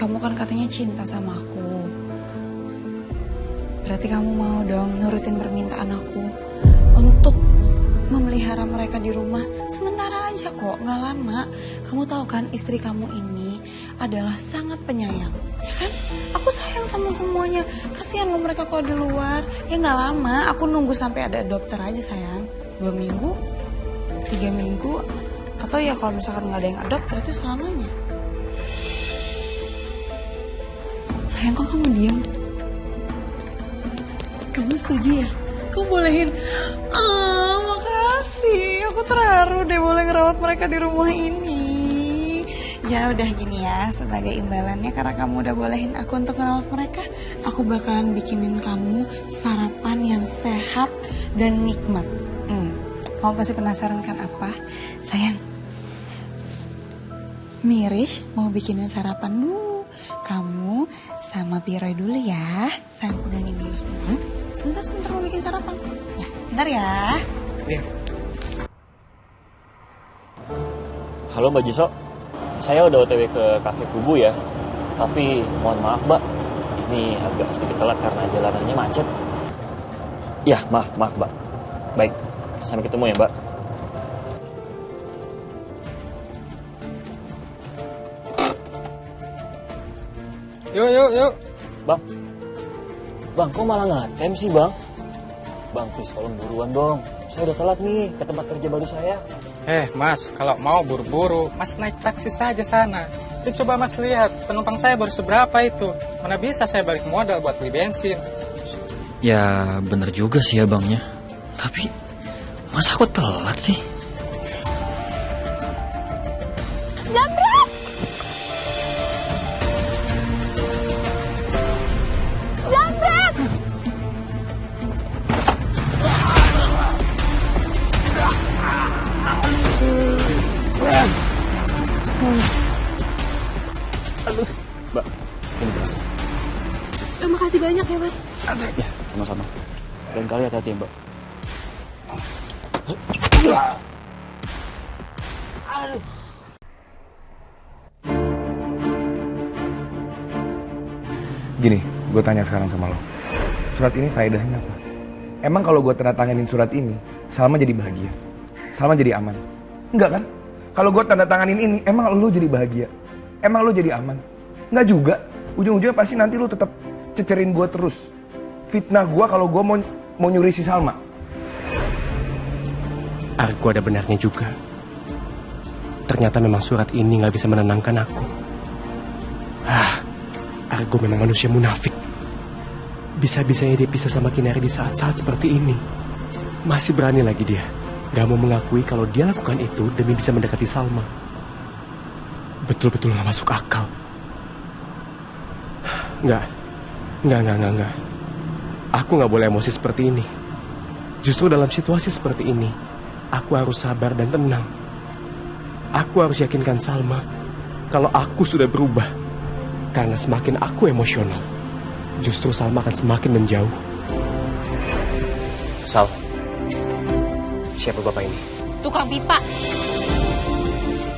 kamu kan katanya cinta sama aku. Berarti kamu mau dong nurutin permintaan aku untuk memelihara mereka di rumah. Sementara aja kok, gak lama. Kamu tahu kan istri kamu ini adalah sangat penyayang, ya kan? Aku sayang sama semuanya. Kasihan lo mereka kalau di luar. Ya gak lama, aku nunggu sampai ada dokter aja sayang. 2 minggu, 3 minggu, atau ya kalau misalkan gak ada yang adopt berarti selamanya. Sayang, kok kamu diam? Kamu setuju ya? Kamu bolehin. Makasih. Aku terharu deh boleh ngerawat mereka di rumah ini. Ya udah gini ya, sebagai imbalannya karena kamu udah bolehin aku untuk ngerawat mereka, aku bakalan bikinin kamu sarapan yang sehat dan nikmat. Kamu pasti penasaran kan apa? Sayang, Mirish mau bikinin sarapan dulu. Kamu sama Piroy dulu ya. Sayang, pegangin dulu sebentar. Sebentar mau bikin sarapan. Ya, bentar ya. Iya. Halo Mbak Jiso, saya udah OTW ke Cafe Kubu ya. Tapi mohon maaf Mbak, ini agak sedikit telat karena jalanannya macet. Ya, maaf Mbak. Baik, sampai ketemu ya Mbak. Yuk. Bang, kok malah ngetem sih Bang? Bang, please tolong buruan dong. Saya udah telat nih ke tempat kerja baru saya. Mas, kalau mau buru-buru, Mas naik taksi saja sana. Itu coba Mas lihat, penumpang saya baru seberapa itu. Mana bisa saya balik modal buat beli bensin. Ya bener juga sih ya bangnya. Tapi masa aku telat sih? Jambret! Jambret! Aduh, Mbak, ini beras. Terima kasih banyak ya, Mas. Ya, sama-sama. Dan kali hati-hati ya, Mbak. Gini, gue tanya sekarang sama lo. Surat ini faedahnya apa? Emang kalau gue tanda tanganin surat ini, Salma jadi bahagia? Salma jadi aman? Enggak kan? Kalau gue tanda tanganin ini, emang lo jadi bahagia? Emang lo jadi aman? Enggak juga. Ujung-ujungnya pasti nanti lo tetap cecerin gue terus. Fitnah gue kalau gue mau nyuri si Salma. Argo ada benarnya juga. Ternyata memang surat ini gak bisa menenangkan aku. Argo memang manusia munafik. Bisa-bisanya dia pisah sama Kinari di saat-saat seperti ini. Masih berani lagi dia. Gak mau mengakui kalau dia lakukan itu demi bisa mendekati Salma. Betul-betul gak masuk akal. Enggak. Aku gak boleh emosi seperti ini. Justru dalam situasi seperti ini, aku harus sabar dan tenang. Aku harus yakinkan Salma kalau aku sudah berubah. Karena semakin aku emosional, justru Salma akan semakin menjauh. Sal, siapa bapak ini? Tukang pipa.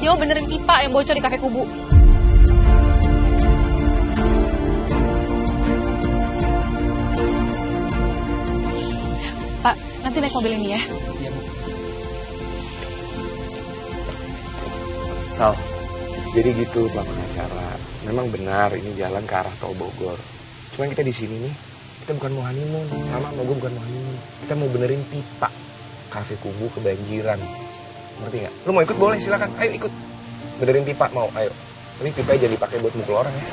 Dia mau benerin pipa yang bocor di Cafe Kubu. Pak, nanti naik mobil ini ya. Sal, jadi gitu Pak pengacara. Memang benar ini jalan ke arah Tol Bogor. Cuman kita di sini nih, kita bukan mau honeymoon. Sama gue bukan mau honeymoon. Kita mau benerin pipa. Cafe Kubu kebanjiran. Ngerti nggak? Lu mau ikut boleh silakan. Ayo ikut. Benerin pipa mau, ayo. Tapi pipa jadi pakai buat mukul orang ya.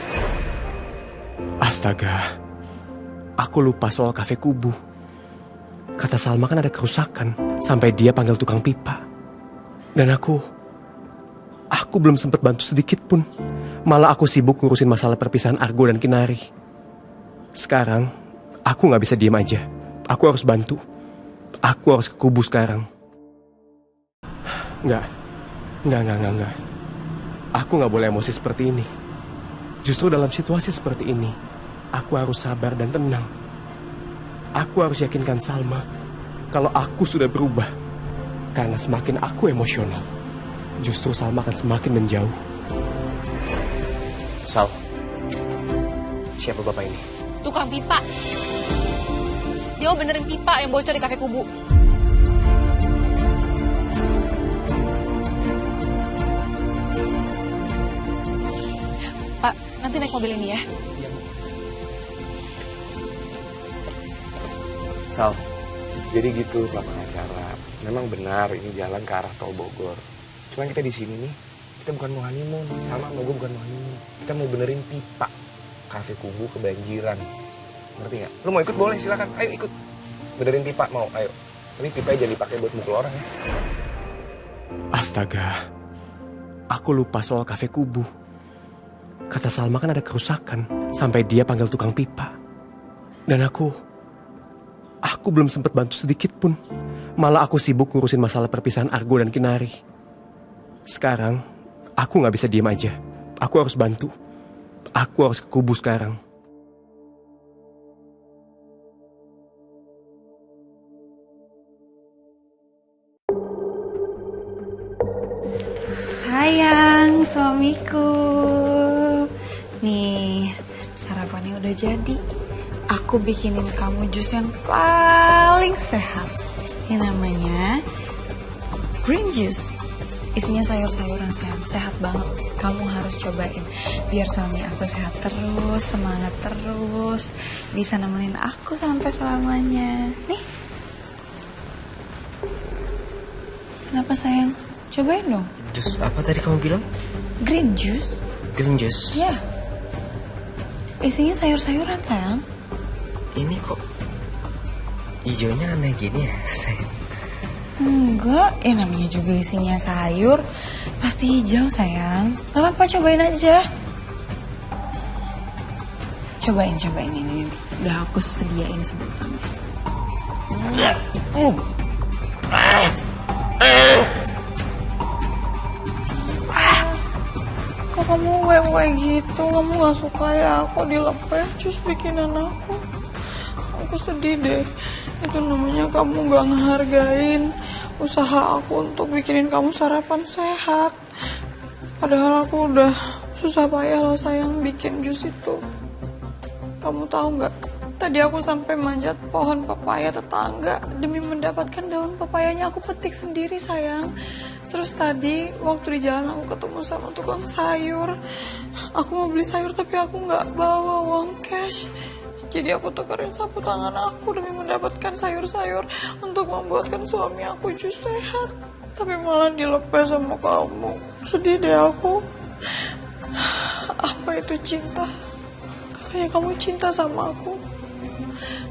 Astaga, aku lupa soal Cafe Kubu. Kata Salma kan ada kerusakan sampai dia panggil tukang pipa. Dan aku belum sempat bantu sedikit pun. Malah aku sibuk ngurusin masalah perpisahan Argo dan Kinari. Sekarang, aku gak bisa diem aja. Aku harus bantu. Aku harus ke Kubu sekarang. Enggak. Aku gak boleh emosi seperti ini. Justru dalam situasi seperti ini, aku harus sabar dan tenang. Aku harus yakinkan Salma kalau aku sudah berubah. Karena semakin aku emosional, justru Salma akan semakin menjauh. Sal, Siapa bapak ini? Tukang pipa. Dia mau benerin pipa yang bocor di kafe Kubu. Pak, nanti naik mobil ini ya. Sal, jadi gitu Pak pengacara. Memang benar ini jalan ke arah Tol Bogor. Cuman kita di sini nih, kita bukan mau honeymoon. Sama gue bukan mau honeymoon. Kita mau benerin pipa. Kafe Kubu kebanjiran. Ngerti nggak? Lu mau ikut boleh silakan. Ayo ikut. Benerin pipa mau, ayo. Tapi pipa jangan dipakai buat mukul orang ya. Astaga, aku lupa soal Kafe Kubu. Kata Salma kan ada kerusakan sampai dia panggil tukang pipa. Dan aku belum sempat bantu sedikit pun. Malah aku sibuk ngurusin masalah perpisahan Argo dan Kinari. Sekarang aku nggak bisa diem aja. Aku harus bantu. Aku harus ke Kubu sekarang. Sayang, suamiku. Nih, sarapannya udah jadi. Aku bikinin kamu jus yang paling sehat. Ini namanya green juice. Isinya sayur-sayuran sehat banget. Kamu harus cobain. Biar suami aku sehat terus, semangat terus. Bisa nemenin aku sampai selamanya. Nih. Kenapa sayang? Cobain dong. Jus apa tadi kamu bilang? Green juice. Green juice. Ya. Isinya sayur-sayuran, sayang. Ini kok hijaunya aneh gini ya, sayang? Enggak, namanya juga isinya sayur. Pasti hijau, sayang. Gak apa-apa, cobain aja. Cobain ini. Udah aku sediain sebutannya. Kok kamu wewe gitu? Kamu gak suka ya aku dilepeh terus bikinan aku? Aku sedih deh. Itu namanya kamu gak ngehargain usaha aku untuk bikinin kamu sarapan sehat. Padahal aku udah susah payah loh sayang bikin jus itu. Kamu tahu gak? Tadi aku sampai manjat pohon pepaya tetangga demi mendapatkan daun pepayanya aku petik sendiri sayang. Terus tadi waktu di jalan aku ketemu sama tukang sayur. Aku mau beli sayur tapi aku gak bawa uang cash. Jadi aku tukerin sapu tangan aku demi mendapatkan sayur-sayur untuk membuatkan suami aku jus sehat. Tapi malah dilepas sama kamu. Sedih deh aku. Apa itu cinta? Katanya kamu cinta sama aku.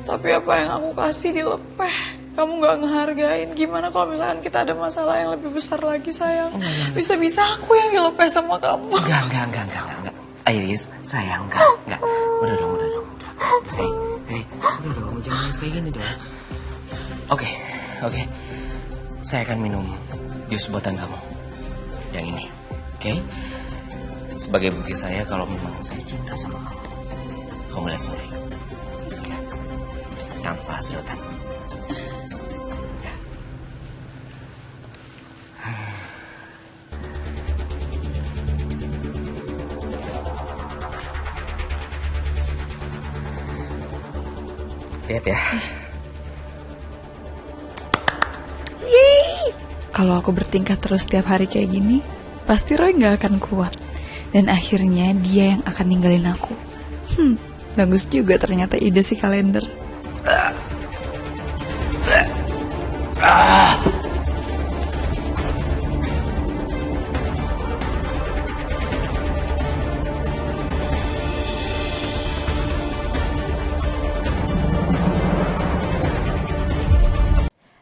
Tapi apa yang aku kasih dilepeh. Kamu gak ngehargain. Gimana kalau misalkan kita ada masalah yang lebih besar lagi sayang? Bisa-bisa aku yang dilepeh sama kamu. Enggak. Iris, sayang, enggak. Udah dong. Hei, udah dong, jangan nangis kayak gini dong. Oke. Saya akan minum jus buatan kamu. Yang ini, oke? Sebagai bukti saya kalau memang saya cinta sama kamu. Kamu boleh sore. Ya. Tanpa sedotan. Ya. Lihat ya. Kalau aku bertingkah terus setiap hari kayak gini, pasti Roy gak akan kuat. Dan akhirnya dia yang akan ninggalin aku. Bagus juga ternyata ide si kalender.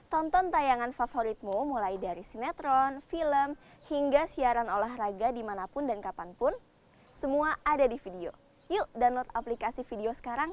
Tonton tayangan favoritmu mulai dari sinetron, film, hingga siaran olahraga dimanapun dan kapanpun. Semua ada di video. Yuk download aplikasi video sekarang.